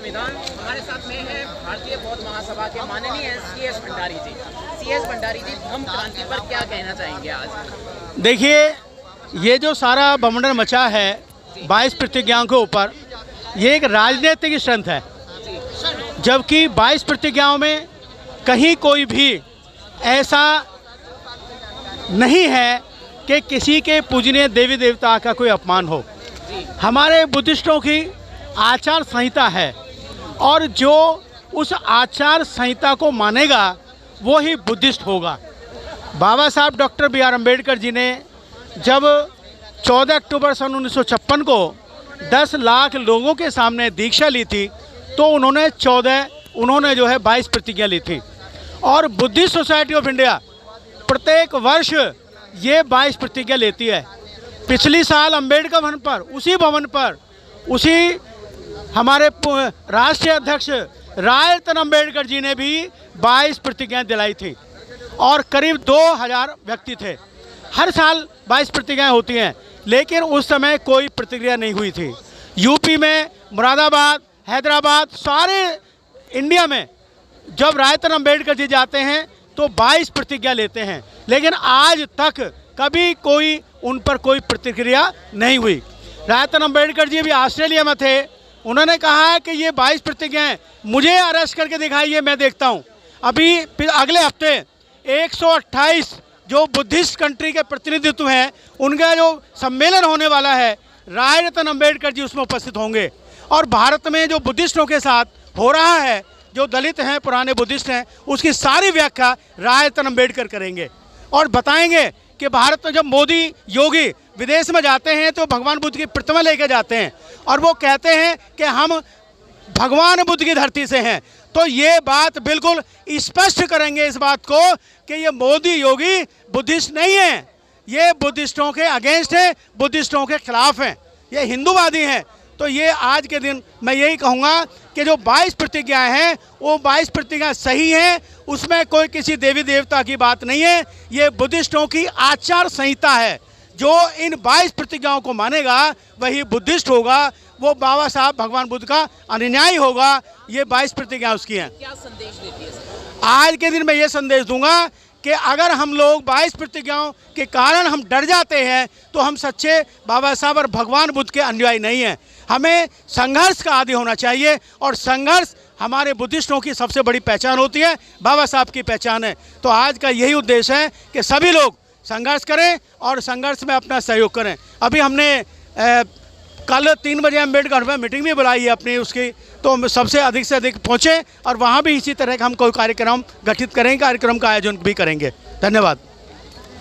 संविधान। हमारे साथ में है भारतीय बौद्ध महासभा के माननीय CS भंडारी जी। CS भंडारी जी, धम्म क्रांति पर क्या कहना चाहेंगे आज? देखिए, ये जो सारा बवंडर मचा है 22 प्रतिज्ञाओं के ऊपर, ये एक राजनीतिक स्ट्रेंथ है। जबकि 22 प्रतिज्ञाओं में कहीं कोई भी ऐसा नहीं है कि किसी के पूजनीय देवी देवता का कोई अपमान हो। हमारे बुद्धिस्टों की आचार संहिता है और जो उस आचार संहिता को मानेगा वो ही बुद्धिस्ट होगा। बाबा साहब डॉक्टर BR अम्बेडकर जी ने जब 14 अक्टूबर सन 1956 को 10 लाख लोगों के सामने दीक्षा ली थी तो उन्होंने 22 प्रतिज्ञा ली थी। और बुद्धिस्ट सोसाइटी ऑफ इंडिया प्रत्येक वर्ष ये 22 प्रतिज्ञा लेती है। पिछली साल अम्बेडकर भवन पर, उसी भवन पर, उसी हमारे राष्ट्रीय अध्यक्ष राय रतन अम्बेडकर जी ने भी 22 प्रतिज्ञाएं दिलाई थी और करीब 2000 व्यक्ति थे। हर साल 22 प्रतिज्ञाएं होती हैं, लेकिन उस समय कोई प्रतिक्रिया नहीं हुई थी। यूपी में, मुरादाबाद, हैदराबाद, सारे इंडिया में जब राय रतन अम्बेडकर जी जाते हैं तो 22 प्रतिज्ञा लेते हैं, लेकिन आज तक कभी कोई उन पर कोई प्रतिक्रिया नहीं हुई। राय रतन अम्बेडकर जी भी ऑस्ट्रेलिया में थे, उन्होंने कहा है कि ये 22 प्रतिज्ञाएं मुझे अरेस्ट करके दिखाइए, मैं देखता हूँ। अभी अगले हफ्ते 128 जो बुद्धिस्ट कंट्री के प्रतिनिधित्व हैं उनका जो सम्मेलन होने वाला है, राय रतन अम्बेडकर जी उसमें उपस्थित होंगे। और भारत में जो बुद्धिस्टों के साथ हो रहा है, जो दलित हैं, पुराने बुद्धिस्ट हैं, उसकी सारी व्याख्या राय रतन अम्बेडकर करेंगे और बताएंगे कि भारत में जब मोदी योगी विदेश में जाते हैं तो भगवान बुद्ध की प्रतिमा लेके जाते हैं और वो कहते हैं कि हम भगवान बुद्ध की धरती से हैं। तो ये बात बिल्कुल स्पष्ट करेंगे इस बात को कि ये मोदी योगी बुद्धिस्ट नहीं है, ये बुद्धिस्टों के अगेंस्ट है, बुद्धिस्टों के खिलाफ हैं, ये हिंदूवादी हैं। तो ये आज के दिन मैं यही कहूँगा कि जो 22 प्रतिज्ञाएं हैं वो 22 प्रतिज्ञाएं सही हैं, उसमें कोई किसी देवी देवता की बात नहीं है। ये बुद्धिस्टों की आचार संहिता है। जो इन 22 प्रतिज्ञाओं को मानेगा वही बुद्धिस्ट होगा, वो बाबा साहब भगवान बुद्ध का अनुयायी होगा। ये 22 प्रतिज्ञाएं उसकी हैं। क्या संदेश देती है सर? आज के दिन मैं ये संदेश दूंगा कि अगर हम लोग 22 प्रतिज्ञाओं के कारण हम डर जाते हैं तो हम सच्चे बाबा साहब और भगवान बुद्ध के अनुयायी नहीं हैं। हमें संघर्ष का आदी होना चाहिए और संघर्ष हमारे बुद्धिस्टों की सबसे बड़ी पहचान होती है, बाबा साहब की पहचान है। तो आज का यही उद्देश्य है कि सभी लोग संघर्ष करें और संघर्ष में अपना सहयोग करें। अभी हमने कल 3 बजे अम्बेडकर में मीटिंग भी बुलाई है अपनी उसकी, तो सबसे अधिक से अधिक पहुँचें और वहाँ भी इसी तरह का हम कोई कार्यक्रम गठित करेंगे, कार्यक्रम का आयोजन भी करेंगे। धन्यवाद।